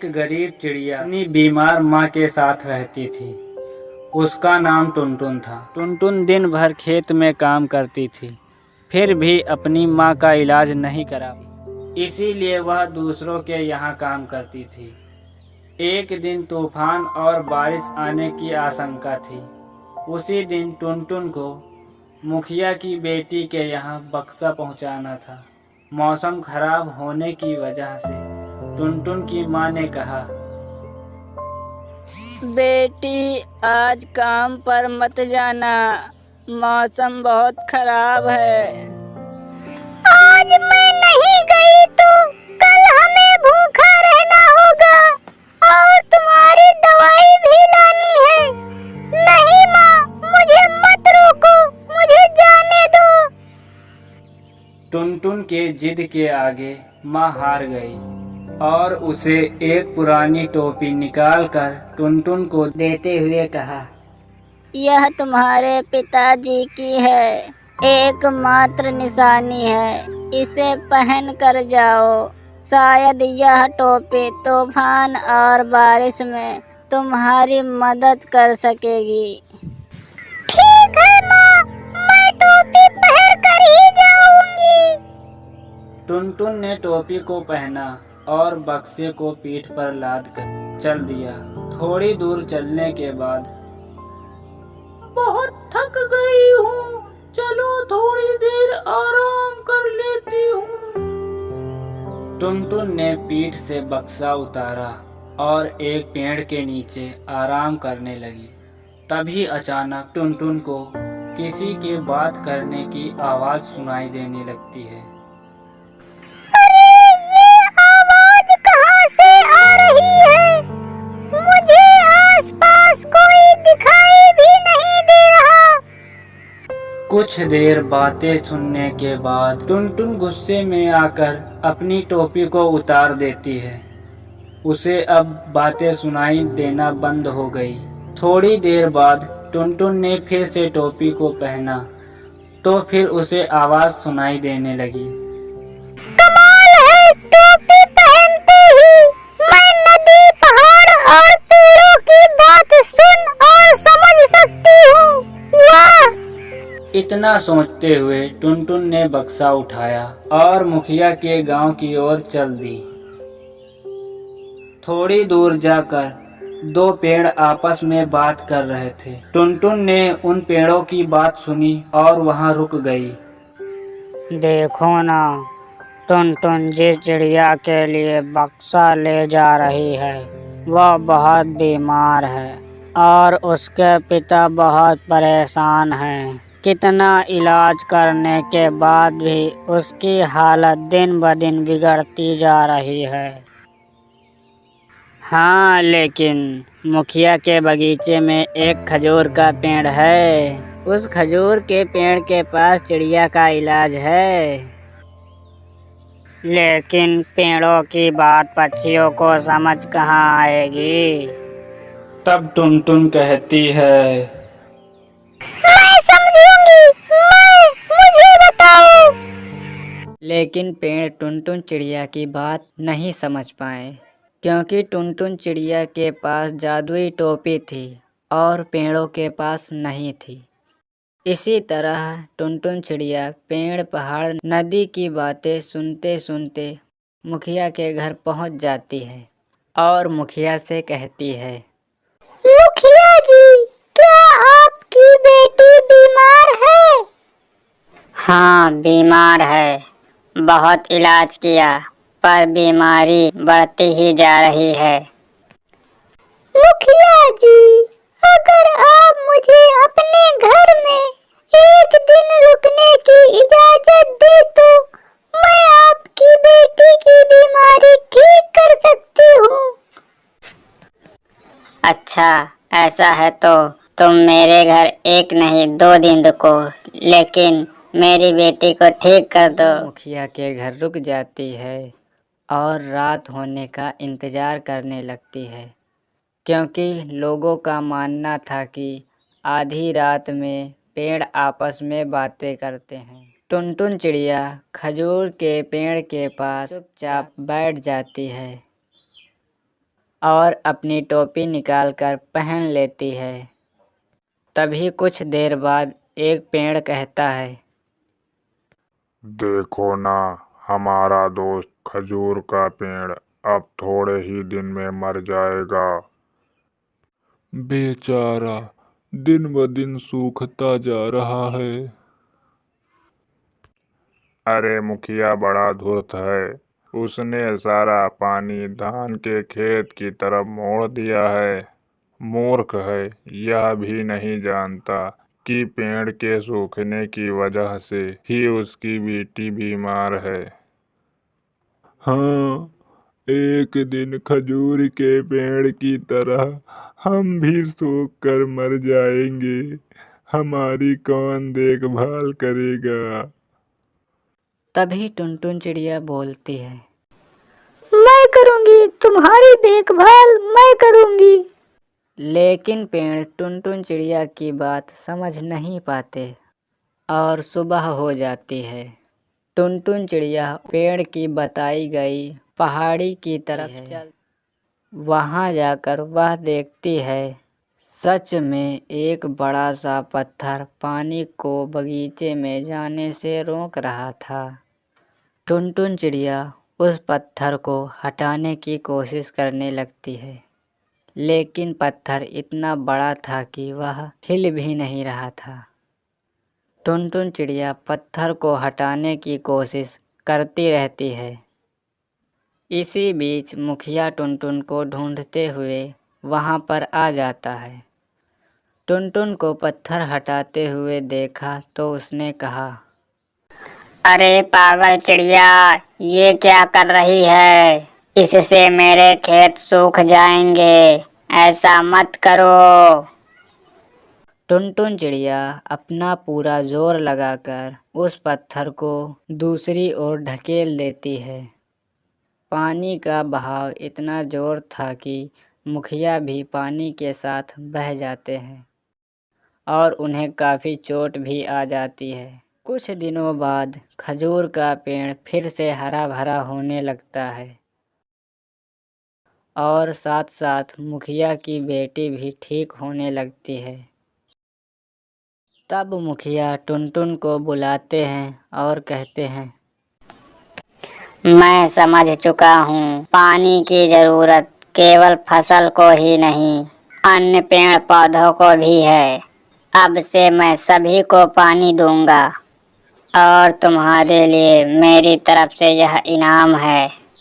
एक गरीब चिड़िया अपनी बीमार माँ के साथ रहती थी। उसका नाम टुनटुन था। टुनटुन दिन भर खेत में काम करती थी, फिर भी अपनी माँ का इलाज नहीं करा, इसीलिए वह दूसरों के यहाँ काम करती थी। एक दिन तूफान और बारिश आने की आशंका थी। उसी दिन टुनटुन को मुखिया की बेटी के यहाँ बक्सा पहुँचाना था। मौसम खराब होने की वजह से टुनटुन की माँ ने कहा, बेटी आज काम पर मत जाना, मौसम बहुत खराब है। आज मैं नहीं गई तो कल हमें भूखा रहना होगा और तुम्हारी दवाई भी लानी है। नहीं माँ, मुझे मत रोको, मुझे जाने दो। टुनटुन के जिद के आगे माँ हार गई और उसे एक पुरानी टोपी निकालकर टुनटुन को देते हुए कहा, यह तुम्हारे पिताजी की है, एकमात्र निशानी है, इसे पहन कर जाओ। शायद यह टोपी तूफान और बारिश में तुम्हारी मदद कर सकेगी। ठीक है माँ, मैं टोपी पहन कर ही जाऊंगी। टुनटुन ने टोपी को पहना और बक्से को पीठ पर लाद कर चल दिया। थोड़ी दूर चलने के बाद, बहुत थक गई हूँ, चलो थोड़ी देर आराम कर लेती हूँ। टुनटुन ने पीठ से बक्सा उतारा और एक पेड़ के नीचे आराम करने लगी। तभी अचानक टुनटुन को किसी के बात करने की आवाज सुनाई देने लगती है। कुछ देर बातें सुनने के बाद टुनटुन गुस्से में आकर अपनी टोपी को उतार देती है। उसे अब बातें सुनाई देना बंद हो गई। थोड़ी देर बाद टुनटुन ने फिर से टोपी को पहना तो फिर उसे आवाज सुनाई देने लगी। कमाल है, टोपी पहनते ही मैं नदी, पहाड़ और पेड़ों की बात सुन और समझ सकती हूँ। वाह! इतना सोचते हुए टुनटुन ने बक्सा उठाया और मुखिया के गांव की ओर चल दी। थोड़ी दूर जाकर दो पेड़ आपस में बात कर रहे थे। टुनटुन ने उन पेड़ों की बात सुनी और वहां रुक गई। देखो ना, टुनटुन जिस चिड़िया के लिए बक्सा ले जा रही है वह बहुत बीमार है और उसके पिता बहुत परेशान हैं। कितना इलाज करने के बाद भी उसकी हालत दिन ब दिन बिगड़ती जा रही है। हाँ, लेकिन मुखिया के बगीचे में एक खजूर का पेड़ है। उस खजूर के पेड़ के पास चिड़िया का इलाज है। लेकिन पेड़ों की बात पक्षियों को समझ कहाँ आएगी। तब टुनटुन कहती है, मैं समझूंगी, मुझे बताओ। लेकिन पेड़ टुनटुन चिड़िया की बात नहीं समझ पाए, क्योंकि टुनटुन चिड़िया के पास जादुई टोपी थी और पेड़ों के पास नहीं थी। इसी तरह टुनटुन चिड़िया पेड़, पहाड़, नदी की बातें सुनते सुनते मुखिया के घर पहुंच जाती है और मुखिया से कहती है, मुखिया जी, क्या आपकी बेटी बीमार है? हाँ, बीमार है। बहुत इलाज किया पर बीमारी बढ़ती ही जा रही है। मुखिया जी, अगर आप मुझे अपने घर में एक दिन रुकने की इजाजत दे तो मैं आपकी बेटी की बीमारी ठीक कर सकती हूँ। अच्छा, ऐसा है तो तुम मेरे घर एक नहीं 2 दिन रुको, लेकिन मेरी बेटी को ठीक कर दो। मुखिया के घर रुक जाती है और रात होने का इंतजार करने लगती है, क्योंकि लोगों का मानना था कि आधी रात में पेड़ आपस में बातें करते हैं। टुनटुन चिड़िया खजूर के पेड़ के पास चुपचाप बैठ जाती है और अपनी टोपी निकालकर पहन लेती है। तभी कुछ देर बाद एक पेड़ कहता है, देखो ना, हमारा दोस्त खजूर का पेड़ अब थोड़े ही दिन में मर जाएगा। बेचारा दिन ब दिन सूखता जा रहा है। अरे मुखिया बड़ा धूर्त है, उसने सारा पानी धान के खेत की तरफ मोड़ दिया है। मूर्ख है, यह भी नहीं जानता कि पेड़ के सूखने की वजह से ही उसकी बेटी बीमार है। हाँ, एक दिन खजूर के पेड़ की तरह हम भी सूख कर मर जाएंगे। हमारी कौन देखभाल करेगा? तभी टुनटुन चिड़िया बोलती है, मैं करूंगी, तुम्हारी देखभाल मैं करूंगी। लेकिन पेड़ टुनटुन चिड़िया की बात समझ नहीं पाते और सुबह हो जाती है। टुनटुन चिड़िया पेड़ की बताई गई पहाड़ी की तरफ चल वहां जाकर वह देखती है, सच में एक बड़ा सा पत्थर पानी को बगीचे में जाने से रोक रहा था। टुनटुन चिड़िया उस पत्थर को हटाने की कोशिश करने लगती है, लेकिन पत्थर इतना बड़ा था कि वह हिल भी नहीं रहा था। टुनटुन चिड़िया पत्थर को हटाने की कोशिश करती रहती है। इसी बीच मुखिया टुनटुन को ढूंढते हुए वहां पर आ जाता है। टुनटुन को पत्थर हटाते हुए देखा तो उसने कहा, अरे पागल चिड़िया, ये क्या कर रही है? इससे मेरे खेत सूख जाएंगे, ऐसा मत करो। टुनटुन चिड़िया अपना पूरा जोर लगाकर उस पत्थर को दूसरी ओर ढकेल देती है। पानी का बहाव इतना जोर था कि मुखिया भी पानी के साथ बह जाते हैं और उन्हें काफ़ी चोट भी आ जाती है। कुछ दिनों बाद खजूर का पेड़ फिर से हरा भरा होने लगता है और साथ साथ मुखिया की बेटी भी ठीक होने लगती है। तब मुखिया टुनटुन को बुलाते हैं और कहते हैं, मैं समझ चुका हूँ, पानी की जरूरत केवल फसल को ही नहीं, अन्य पेड़ पौधों को भी है। अब से मैं सभी को पानी दूंगा और तुम्हारे लिए मेरी तरफ से यह इनाम है।